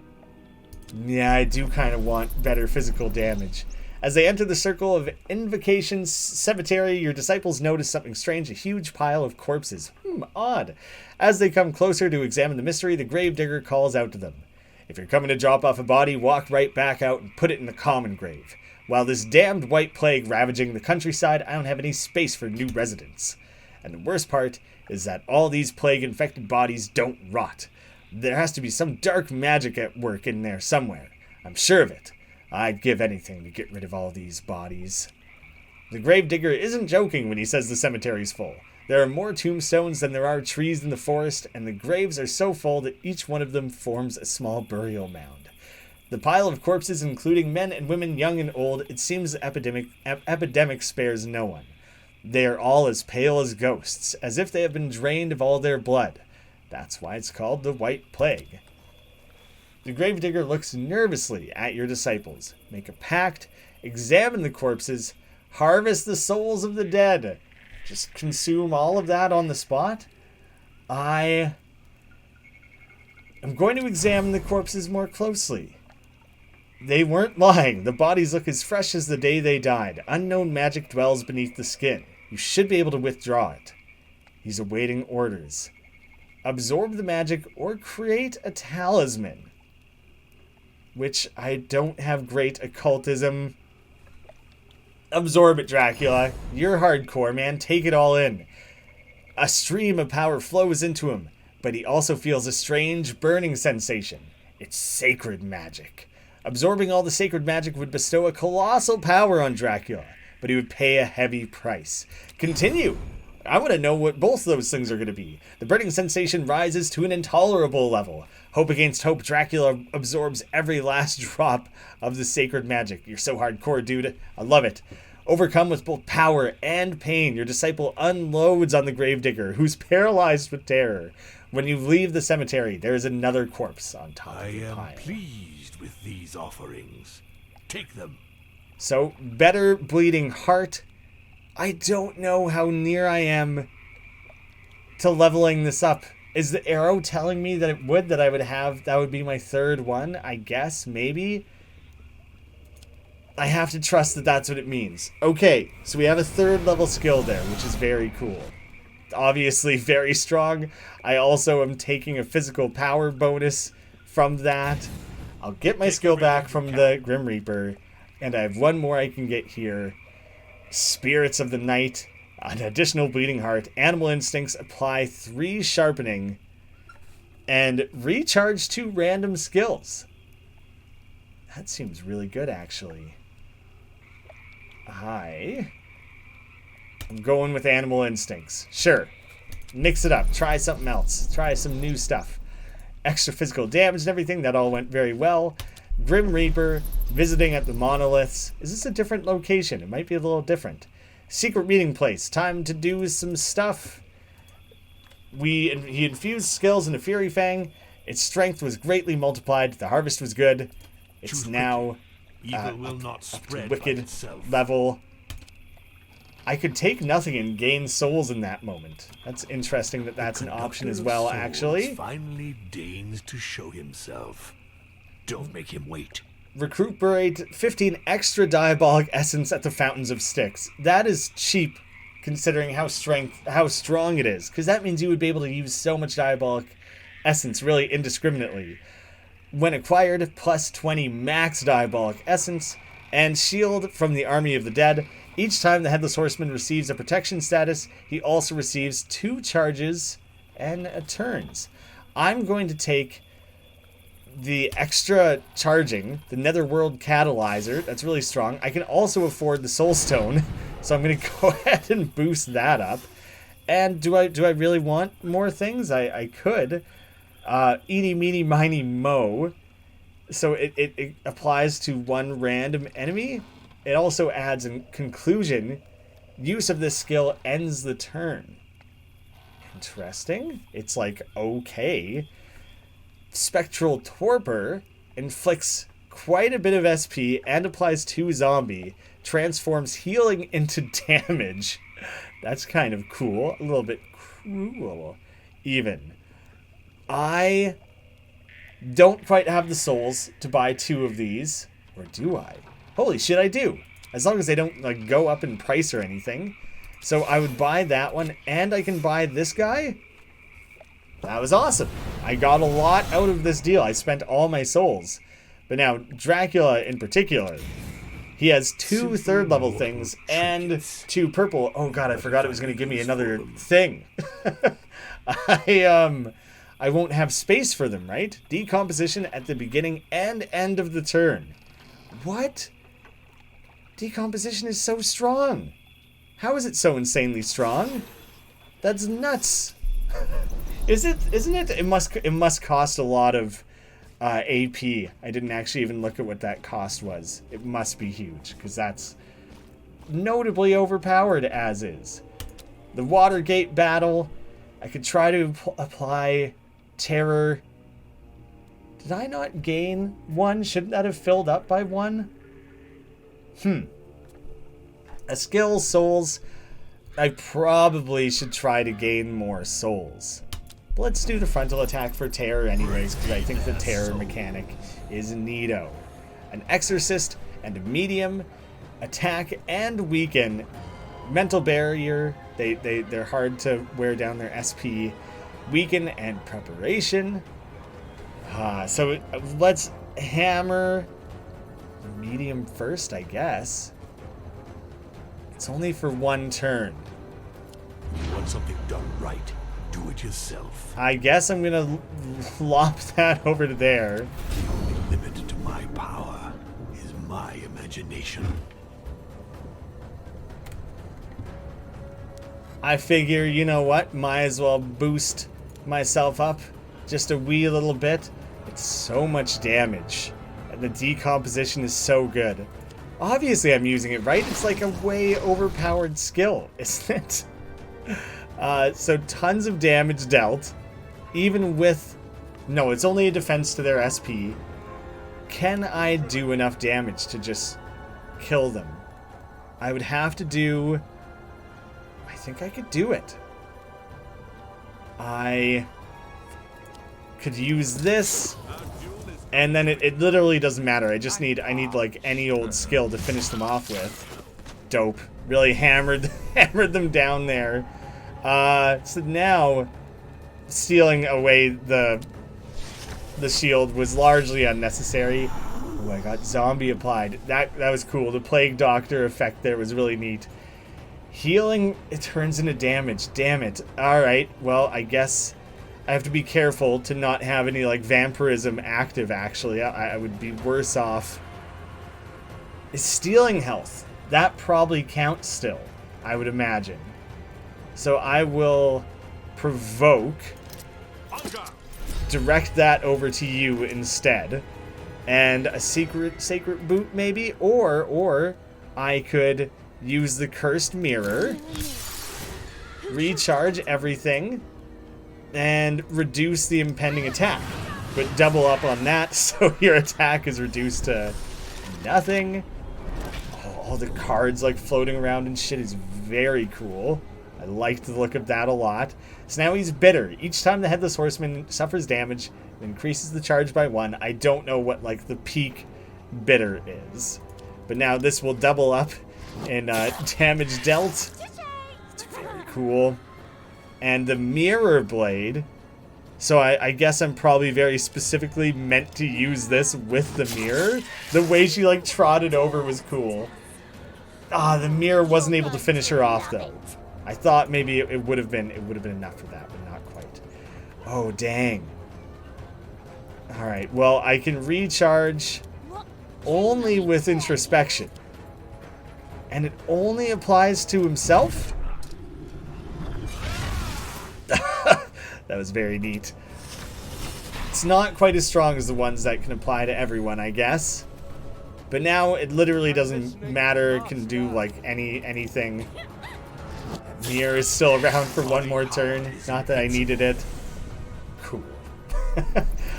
S1: Yeah, I do kind of want better physical damage. As they enter the circle of Invocation Cemetery, your disciples notice something strange, a huge pile of corpses. Odd. As they come closer to examine the mystery, the gravedigger calls out to them. If you're coming to drop off a body, walk right back out and put it in the common grave. While this damned white plague ravaging the countryside, I don't have any space for new residents. And the worst part is that all these plague-infected bodies don't rot. There has to be some dark magic at work in there somewhere. I'm sure of it. I'd give anything to get rid of all these bodies. The gravedigger isn't joking when he says the cemetery's full. There are more tombstones than there are trees in the forest, and the graves are so full that each one of them forms a small burial mound. The pile of corpses, including men and women, young and old, it seems the epidemic spares no one. They are all as pale as ghosts, as if they have been drained of all their blood. That's why it's called the White Plague. The gravedigger looks nervously at your disciples. Make a pact, examine the corpses, harvest the souls of the dead. Just consume all of that on the spot. I am going to examine the corpses more closely. They weren't lying. The bodies look as fresh as the day they died. Unknown magic dwells beneath the skin. You should be able to withdraw it. He's awaiting orders. Absorb the magic or create a talisman. Which I don't have great occultism. Absorb it, Dracula. You're hardcore, man. Take it all in. A stream of power flows into him, but he also feels a strange burning sensation. It's sacred magic. Absorbing all the sacred magic would bestow a colossal power on Dracula, but he would pay a heavy price. Continue. I want to know what both those things are going to be. The burning sensation rises to an intolerable level. Hope against hope, Dracula absorbs every last drop of the sacred magic. You're so hardcore, dude. I love it. Overcome with both power and pain, your disciple unloads on the gravedigger, who's paralyzed with terror. When you leave the cemetery, there is another corpse on top of the pile.
S2: I am pleased with these offerings. Take them.
S1: So, better bleeding heart. I don't know how near I am to leveling this up. Is the arrow telling me that it would, that I would have, that would be my third one? I guess, maybe? I have to trust that that's what it means. Okay, so we have a third level skill there, which is very cool. Obviously very strong. I also am taking a physical power bonus from that. I'll get my skill back from the Grim Reaper, and I have one more I can get here. Spirits of the Night, an additional bleeding heart, animal instincts, apply 3 sharpening, and recharge 2 random skills. That seems really good, actually. I'm going with animal instincts. Sure. Mix it up. Try something else. Try some new stuff. Extra physical damage and everything. That all went very well. Grim Reaper. Visiting at the monoliths. Is this a different location? It might be a little different. Secret meeting place. Time to do some stuff. He infused skills into Fury Fang. Its strength was greatly multiplied. The harvest was good. It's now
S2: Evil will not spread
S1: wicked
S2: by itself.
S1: level. I could take nothing and gain souls in that moment. That's interesting that that's an option as well, actually.
S2: Finally deigns to show himself. Don't make him wait.
S1: Recuperate 15 extra diabolic essence at the fountains of Styx. That is cheap, considering how strong it is, because that means you would be able to use so much diabolic essence really indiscriminately. When acquired, plus 20 max diabolic essence, and shield from the army of the dead. Each time the Headless Horseman receives a protection status, he also receives 2 charges and turns. I'm going to take the extra charging, the Netherworld Catalyzer. That's really strong. I can also afford the Soul Stone, so I'm going to go ahead and boost that up. And do I really want more things? I could. Eeny, meeny, miny, mo. So it applies to one random enemy. It also adds in conclusion, use of this skill ends the turn. Interesting. It's like, okay. Spectral Torpor inflicts quite a bit of SP and applies to zombie. Transforms healing into damage. That's kind of cool. A little bit cruel, even. I don't quite have the souls to buy 2 of these. Or do I? Holy shit, I do. As long as they don't like go up in price or anything. So I would buy that one, and I can buy this guy. That was awesome. I got a lot out of this deal. I spent all my souls. But now, Dracula in particular, he has 2 3rd level things and 2 purple. Oh god, I forgot it was going to give me another thing. I won't have space for them, right? Decomposition at the beginning and end of the turn. What? Decomposition is so strong. How is it so insanely strong? That's nuts. Isn't it? It must cost a lot of AP. I didn't actually even look at what that cost was. It must be huge, because that's notably overpowered as is. The Watergate battle. I could try to apply terror. Did I not gain 1? Shouldn't that have filled up by 1? A skill, souls. I probably should try to gain more souls. But let's do the frontal attack for terror anyways, because I think the terror mechanic is neato. An exorcist and a medium. Attack and weaken. Mental barrier. They're hard to wear down their SP. Weaken and preparation. So let's hammer the medium first, I guess. It's only for 1 turn.
S2: You want something done right, do it yourself.
S1: I guess I'm gonna lop that over to there.
S2: The only limit to my power is my imagination.
S1: I figure, you know what, might as well boost myself up just a wee little bit. It's so much damage, and the decomposition is so good. Obviously I'm using it right. It's like a way overpowered skill, isn't it? So tons of damage dealt, even with... No, it's only a defense to their SP. Can I do enough damage to just kill them? I would have to do... I think I could do it. I could use this, and then it literally doesn't matter. I need like any old skill to finish them off with. Dope. Really hammered them down there. So now stealing away the shield was largely unnecessary. Oh, I got zombie applied. That was cool. The Plague Doctor effect there was really neat. Healing, it turns into damage. Damn it. Alright, well, I guess I have to be careful to not have any, like, vampirism active, actually. I would be worse off. Is stealing health That probably counts still, I would imagine. So I will provoke, direct that over to you instead, and a sacred boot maybe, or I could use the cursed mirror, recharge everything, and reduce the impending attack, but double up on that so your attack is reduced to nothing. Oh, all the cards like floating around and shit is very cool. I liked the look of that a lot. So now he's bitter. Each time the Headless Horseman suffers damage, it increases the charge by 1. I don't know what like the peak bitter is, but now this will double up in damage dealt. It's very cool. And the Mirror Blade. So I guess I'm probably very specifically meant to use this with the mirror. The way she like trotted over was cool. Ah, the mirror wasn't able to finish her off though. I thought maybe it would have been enough for that, but not quite. Oh dang. All right. Well, I can recharge only with introspection, and it only applies to himself. That was very neat. It's not quite as strong as the ones that can apply to everyone, I guess. But now it literally doesn't matter. It can do like anything. Mirror is still around for one more turn. Not that I needed it. Cool.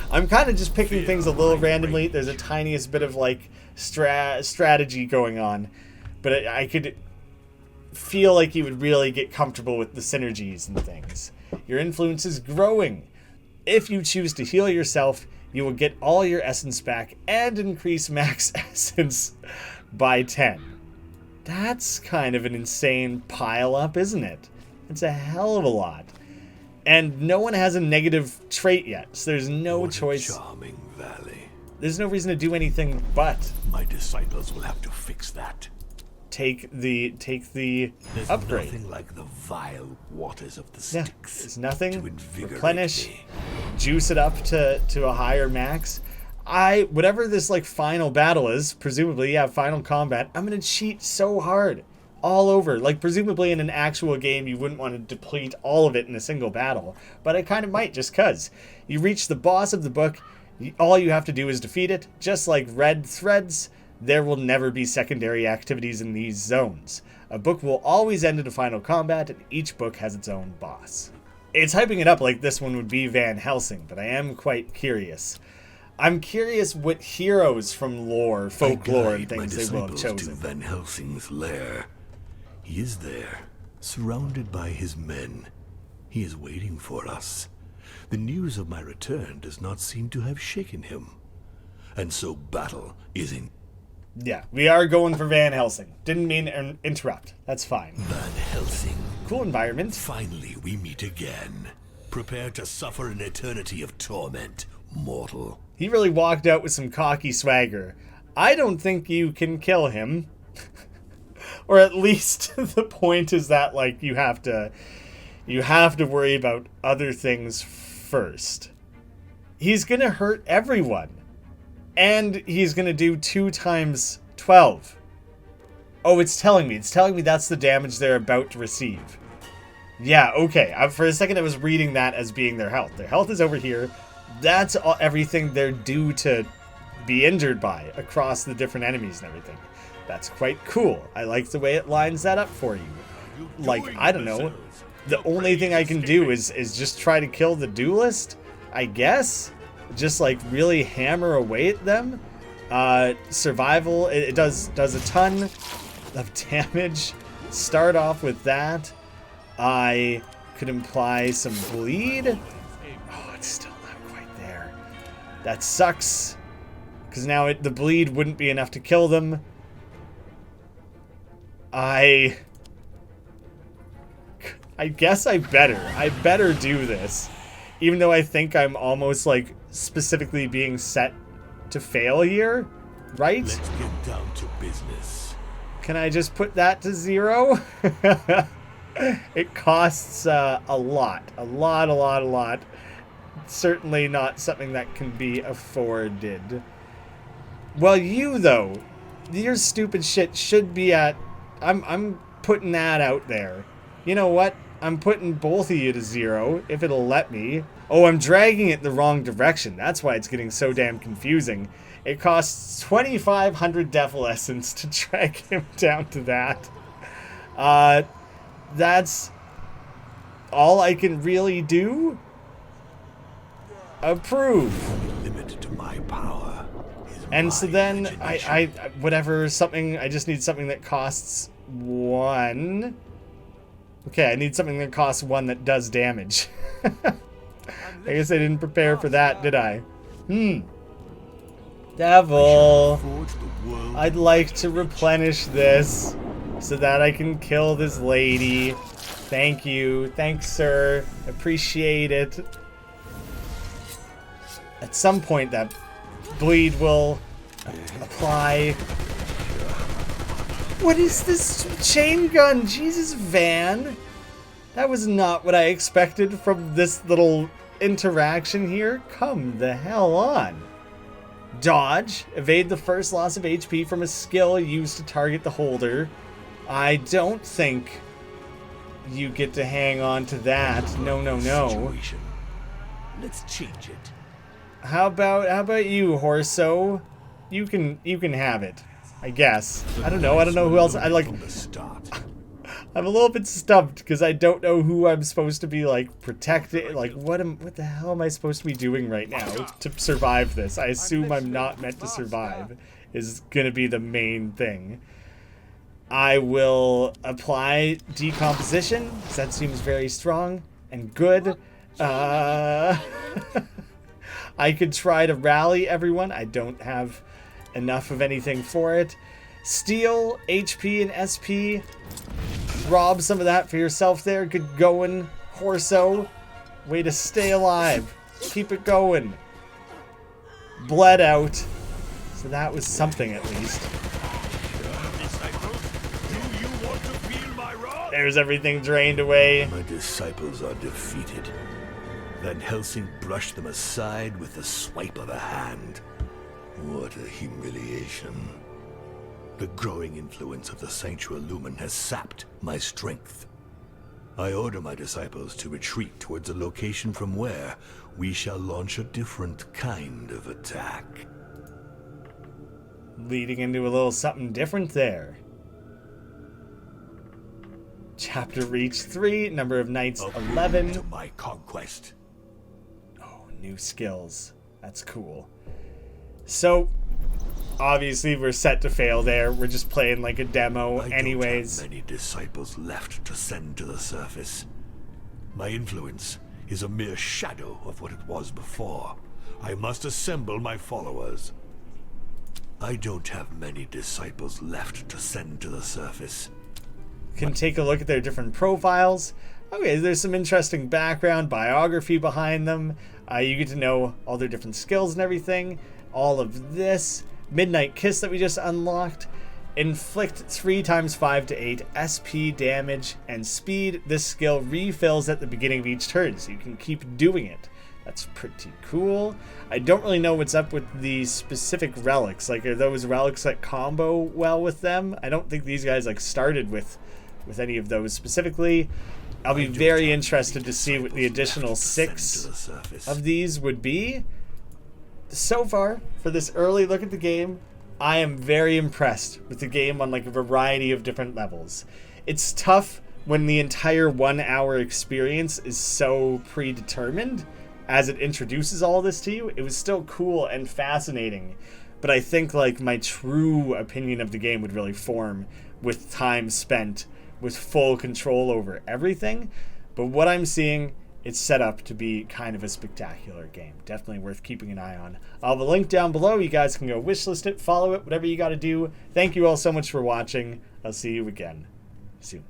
S1: I'm kind of just picking things a little randomly. There's a tiniest bit of like strategy going on, but I could feel like you would really get comfortable with the synergies and things. Your influence is growing. If you choose to heal yourself, you will get all your essence back and increase max essence by 10. That's kind of an insane pile up, isn't it? It's a hell of a lot. And no one has a negative trait yet, so there's no choice.
S2: Charming valley.
S1: There's no reason to do anything but
S2: My disciples will have to fix that.
S1: take the
S2: There's
S1: upgrade.
S2: nothing like the vile waters of the
S1: Yeah,
S2: Styx.
S1: it's nothing.
S2: To invigorate
S1: Replenish,
S2: me.
S1: juice it up to a higher max. Whatever this like final battle is, presumably, yeah, final combat, I'm gonna cheat so hard. All over. Like, presumably in an actual game, you wouldn't want to deplete all of it in a single battle. But I kind of might, just cuz. You reach the boss of the book, all you have to do is defeat it. Just like Red Threads, there will never be secondary activities in these zones. A book will always end in a final combat, and each book has its own boss. It's hyping it up like this one would be Van Helsing, but I am quite curious. I'm curious what heroes from lore, folklore, and things they will have chosen.
S2: To Van Helsing's lair. He is there, surrounded by his men. He is waiting for us. The news of my return does not seem to have shaken him. And so battle is in...
S1: Yeah, we are going for Van Helsing. Didn't mean to interrupt. That's fine.
S2: Van Helsing.
S1: Cool environment.
S2: Finally we meet again. Prepare to suffer an eternity of torment, mortal.
S1: He really walked out with some cocky swagger. I don't think you can kill him. Or at least the point is that like you have to worry about other things first. He's going to hurt everyone. And he's going to do 2 times 12. Oh, it's telling me that's the damage they're about to receive. Yeah, okay. For a second I was reading that as being their health. Their health is over here. That's everything they're due to be injured by across the different enemies and everything. That's quite cool. I like the way it lines that up for you. Like, I don't know. The only thing I can do is just try to kill the duelist, I guess. Just like really hammer away at them. Survival, it does a ton of damage. Start off with that. I could imply some bleed. Oh, it's still not quite there. That sucks. Because now the bleed wouldn't be enough to kill them. I guess I better do this. Even though I think I'm almost like specifically being set to fail here, right?
S2: Let's get down to business.
S1: Can I just put that to 0? It costs a lot. Certainly not something that can be afforded. Well, you though, your stupid shit should be at... I'm putting that out there. You know what? I'm putting both of you to 0, if it'll let me. Oh, I'm dragging it the wrong direction. That's why it's getting so damn confusing. It costs 2,500 Devil Essence to drag him down to that. That's all I can really do. Approve.
S2: Limit to my power.
S1: And so then I whatever, something, I just need something that costs 1. Okay, I need something that costs 1 that does damage. I guess I didn't prepare for that, did I? Devil. I'd like to replenish this so that I can kill this lady. Thank you. Thanks, sir. Appreciate it. At some point, that bleed will apply. What is this chain gun? Jesus, Van. That was not what I expected from this little interaction here. Come the hell on. Dodge. Evade the first loss of HP from a skill used to target the holder. I don't think you get to hang on to that. No, no, no.
S2: Let's change it.
S1: How about you, Horso? You can have it, I guess. I don't know who else. I'm a little bit stumped because I don't know who I'm supposed to be like protecting. Like what the hell am I supposed to be doing right now to survive this? I assume I'm not meant to survive is gonna be the main thing. I will apply decomposition because that seems very strong and good. I could try to rally everyone. I don't have enough of anything for it. Steal HP and SP. Rob some of that for yourself there. Good going, Horso. Way to stay alive. Keep it going. Bled out. So that was something at least. There's everything drained away.
S2: My disciples are defeated. Van Helsing brushed them aside with the swipe of a hand. What a humiliation. The growing influence of the Sanctuary Lumen has sapped my strength. I order my disciples to retreat towards a location from where we shall launch a different kind of attack.
S1: Leading into a little something different there. Chapter reach 3, number of knights 11.
S2: To my conquest.
S1: Oh, new skills. That's cool. So, obviously we're set to fail there. We're just playing like a demo anyways.
S2: I don't have many disciples left to send to the surface. My influence is a mere shadow of what it was before. I must assemble my followers. I don't have many disciples left to send to the surface.
S1: Can take a look at their different profiles. Okay, there's some interesting background, biography behind them. You get to know all their different skills and everything. All of this. Midnight Kiss that we just unlocked. Inflict 3 times 5 to 8 SP damage and speed. This skill refills at the beginning of each turn, so you can keep doing it. That's pretty cool. I don't really know what's up with the specific relics. Like, are those relics that combo well with them? I don't think these guys like started with any of those specifically. I'll be very interested to see what the additional 6 of these would be. So far, for this early look at the game, I am very impressed with the game on like a variety of different levels. It's tough when the entire 1 hour experience is so predetermined as it introduces all this to you. It was still cool and fascinating, but I think like my true opinion of the game would really form with time spent with full control over everything. But what I'm seeing, it's set up to be kind of a spectacular game. Definitely worth keeping an eye on. I'll have a link down below. You guys can go wishlist it, follow it, whatever you got to do. Thank you all so much for watching. I'll see you again soon.